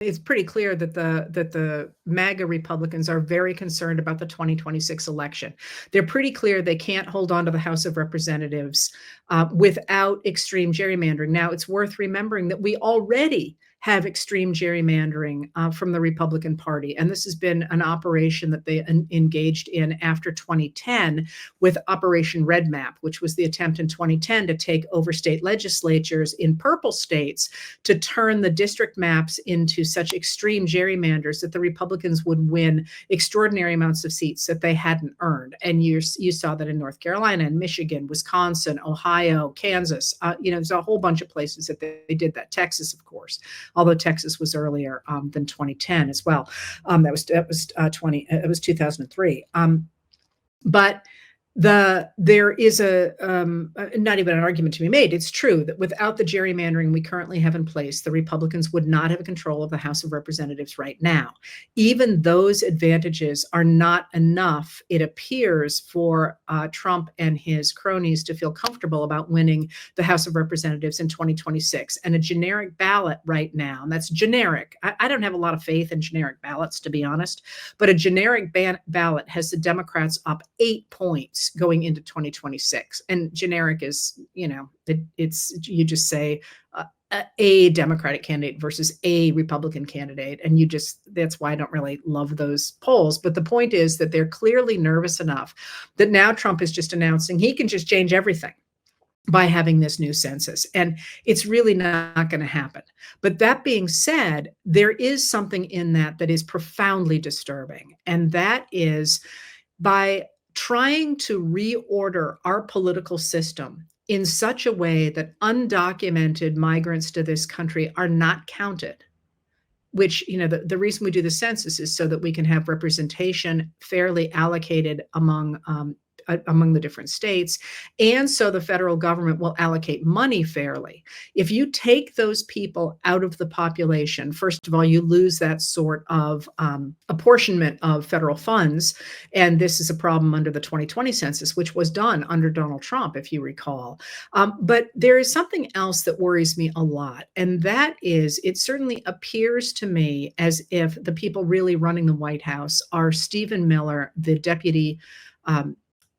it's pretty clear that the MAGA Republicans are very concerned about the 2026 election. They're pretty clear they can't hold on to the House of Representatives without extreme gerrymandering. Now, it's worth remembering that we already have extreme gerrymandering from the Republican Party. And this has been an operation that they engaged in after 2010 with Operation Red Map, which was the attempt in 2010 to take over state legislatures in purple states to turn the district maps into such extreme gerrymanders that the Republicans would win extraordinary amounts of seats that they hadn't earned. And you saw that in North Carolina and Michigan, Wisconsin, Ohio, Kansas. There's a whole bunch of places that they did that. Texas, of course, although Texas was earlier than 2010 as well. It was 2003. But there is not even an argument to be made. It's true that without the gerrymandering we currently have in place, the Republicans would not have control of the House of Representatives right now. Even those advantages are not enough, it appears, for Trump and his cronies to feel comfortable about winning the House of Representatives in 2026. And a generic ballot right now, and that's generic. I don't have a lot of faith in generic ballots, to be honest, but a generic ballot has the Democrats up 8 points going into 2026. And generic is, it's you just say a Democratic candidate versus a Republican candidate. And that's why I don't really love those polls. But the point is that they're clearly nervous enough that now Trump is just announcing he can just change everything by having this new census. And it's really not going to happen. But that being said, there is something in that is profoundly disturbing. And that is by trying to reorder our political system in such a way that undocumented migrants to this country are not counted, which, the reason we do the census is so that we can have representation fairly allocated among the different states, and so the federal government will allocate money fairly. If you take those people out of the population, first of all, you lose that sort of apportionment of federal funds, and this is a problem under the 2020 census, which was done under Donald Trump, if you recall. But there is something else that worries me a lot, and that is it certainly appears to me as if the people really running the White House are Stephen Miller, the deputy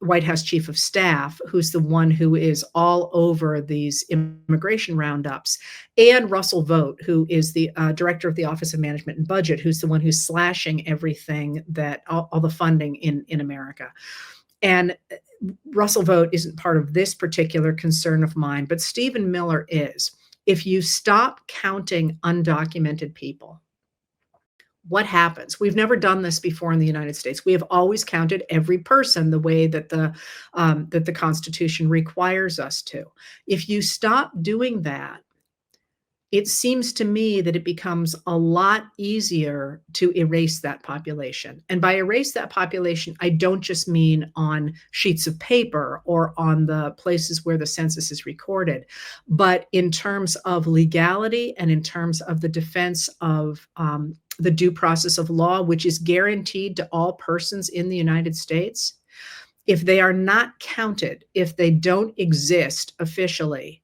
White House chief of staff, who's the one who is all over these immigration roundups, and Russell Vought, who is the director of the Office of Management and Budget, who's the one who's slashing everything that all the funding in America. And Russell Vought isn't part of this particular concern of mine, but Stephen Miller is. If you stop counting undocumented people, what happens? We've never done this before in the United States. We have always counted every person the way that the Constitution requires us to. If you stop doing that, it seems to me that it becomes a lot easier to erase that population. And by erase that population, I don't just mean on sheets of paper or on the places where the census is recorded, but in terms of legality and in terms of the defense of the due process of law, which is guaranteed to all persons in the United States. If they are not counted, if they don't exist officially,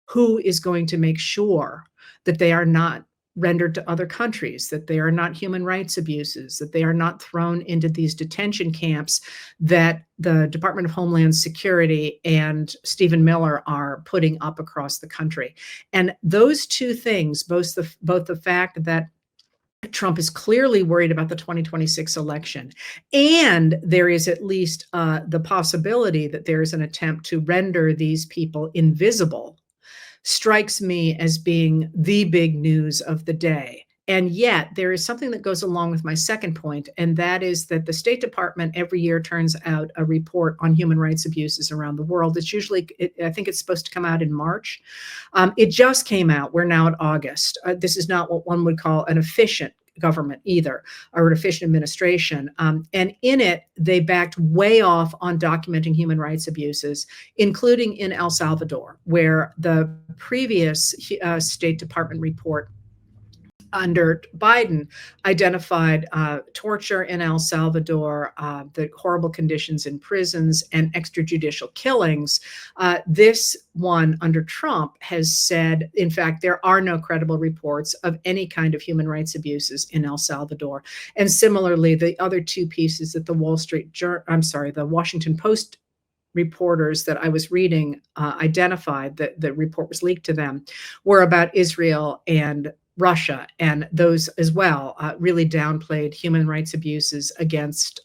who is going to make sure that they are not rendered to other countries, that they are not human rights abuses, that they are not thrown into these detention camps that the Department of Homeland Security and Stephen Miller are putting up across the country? And those two things, both the fact that Trump is clearly worried about the 2026 election, and there is at least the possibility that there is an attempt to render these people invisible, strikes me as being the big news of the day. And yet there is something that goes along with my second point, and that is that the State Department every year turns out a report on human rights abuses around the world. It's usually, I think it's supposed to come out in March. It just came out. We're now at August. This is not what one would call an efficient government either, or an efficient administration. And in it, they backed way off on documenting human rights abuses, including in El Salvador, where the previous State Department report under Biden, identified torture in El Salvador, the horrible conditions in prisons, and extrajudicial killings. This one under Trump has said, in fact, there are no credible reports of any kind of human rights abuses in El Salvador. And similarly, the other two pieces that the Washington Post reporters that I was reading identified, that the report was leaked to them, were about Israel and Russia, and those as well really downplayed human rights abuses against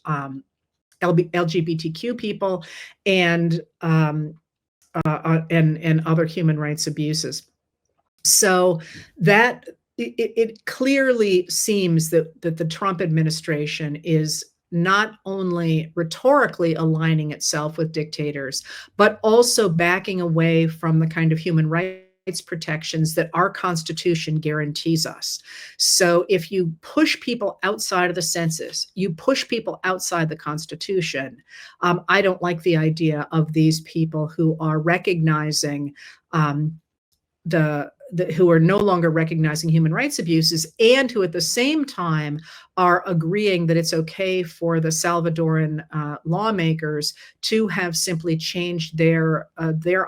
LGBTQ people and and other human rights abuses. So that it clearly seems that the Trump administration is not only rhetorically aligning itself with dictators, but also backing away from the kind of human rights protections that our Constitution guarantees us. So if you push people outside of the census, you push people outside the Constitution. I don't like the idea of these people who are recognizing who are no longer recognizing human rights abuses, and who at the same time are agreeing that it's okay for the Salvadoran lawmakers to have simply changed their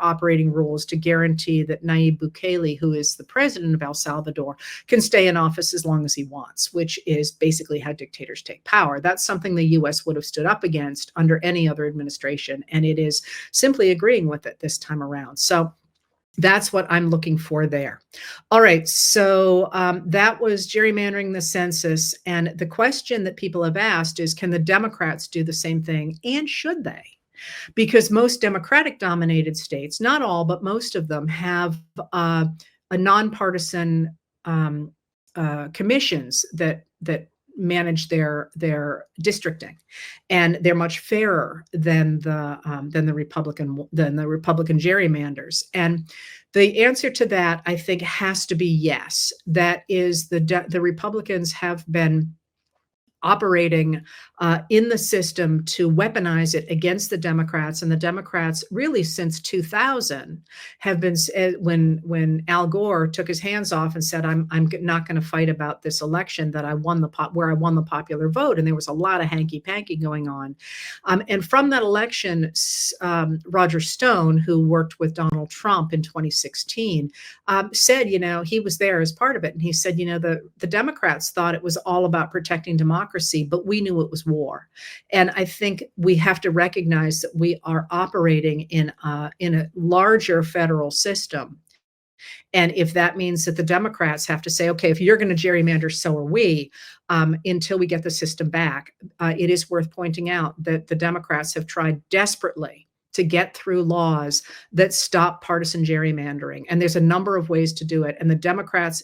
operating rules to guarantee that Nayib Bukele, who is the president of El Salvador, can stay in office as long as he wants, which is basically how dictators take power. That's something the US would have stood up against under any other administration, and it is simply agreeing with it this time around. So that's what I'm looking for there. All right, so that was gerrymandering the census. And the question that people have asked is, can the Democrats do the same thing, and should they? Because most Democratic dominated states, not all, but most of them, have a nonpartisan commissions that manage their districting, and they're much fairer than the Republican gerrymanders. And the answer to that, I think, has to be yes. That is, the Republicans have been operating in the system to weaponize it against the Democrats, and the Democrats really since 2000 have been, when Al Gore took his hands off and said, I'm not going to fight about this election that I won where I won the popular vote, and there was a lot of hanky panky going on, and from that election, Roger Stone, who worked with Donald Trump in 2016, said, he was there as part of it, and he said, the Democrats thought it was all about protecting democracy, but we knew it was war. And I think we have to recognize that we are operating in a larger federal system. And if that means that the Democrats have to say, okay, if you're going to gerrymander, so are we, until we get the system back, it is worth pointing out that the Democrats have tried desperately to get through laws that stop partisan gerrymandering. And there's a number of ways to do it. And the Democrats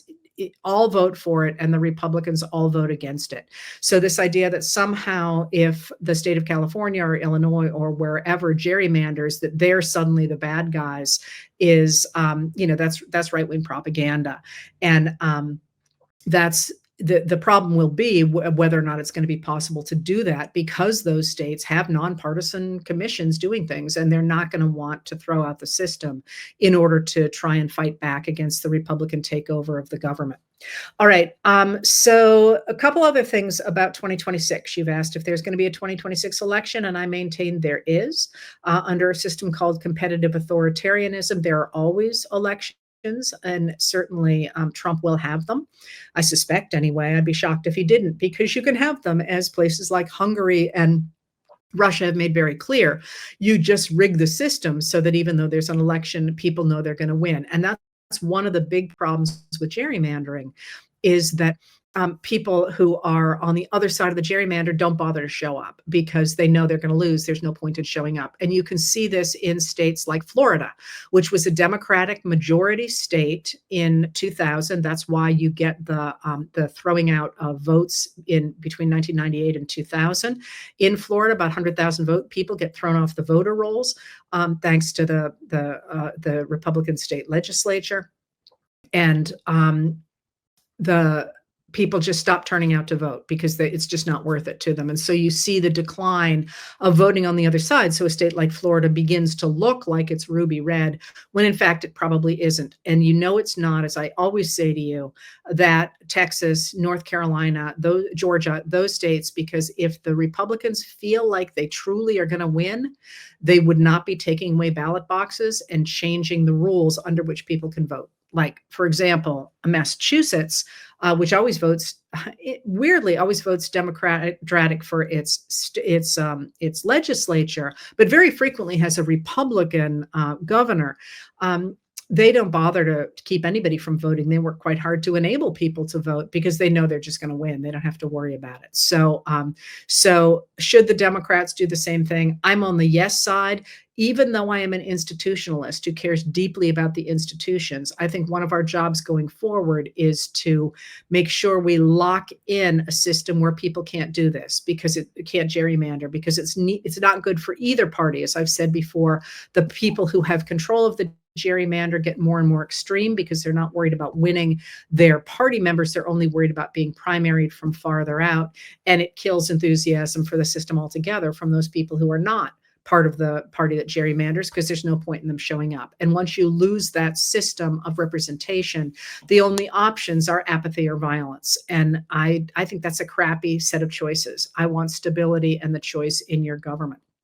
all vote for it, and the Republicans all vote against it. So this idea that somehow if the state of California or Illinois or wherever gerrymanders, that they're suddenly the bad guys is, that's right-wing propaganda. And that's the problem will be whether or not it's going to be possible to do that, because those states have nonpartisan commissions doing things, and they're not going to want to throw out the system in order to try and fight back against the Republican takeover of the government. All right, so a couple other things about 2026. You've asked if there's going to be a 2026 election, and I maintain there is. Under a system called competitive authoritarianism, there are always elections. And certainly Trump will have them. I suspect anyway. I'd be shocked if he didn't, because you can have them, as places like Hungary and Russia have made very clear. You just rig the system so that even though there's an election, people know they're going to win. And that's one of the big problems with gerrymandering, is that people who are on the other side of the gerrymander don't bother to show up because they know they're going to lose. There's no point in showing up. And you can see this in states like Florida, which was a Democratic majority state in 2000. That's why you get the throwing out of votes in between 1998 and 2000. In Florida, about 100,000 people get thrown off the voter rolls, thanks to the Republican state legislature. And people just stop turning out to vote because it's just not worth it to them. And so you see the decline of voting on the other side. So a state like Florida begins to look like it's ruby red when in fact it probably isn't. And you know it's not, as I always say to you, that Texas, North Carolina, those, Georgia, those states, because if the Republicans feel like they truly are going to win, they would not be taking away ballot boxes and changing the rules under which people can vote. Like, for example, Massachusetts, which always votes, it weirdly always votes Democratic for its legislature, but very frequently has a Republican governor. They don't bother to keep anybody from voting. They work quite hard to enable people to vote because they know they're just going to win. They don't have to worry about it. So should the Democrats do the same thing? I'm on the yes side. Even though I am an institutionalist who cares deeply about the institutions, I think one of our jobs going forward is to make sure we lock in a system where people can't do this, because it can't gerrymander, because it's not good for either party. As I've said before, the people who have control of the gerrymander get more and more extreme because they're not worried about winning their party members. They're only worried about being primaried from farther out. And it kills enthusiasm for the system altogether from those people who are not part of the party that gerrymanders, because there's no point in them showing up. And once you lose that system of representation, the only options are apathy or violence. And I think that's a crappy set of choices. I want stability and the choice in your government.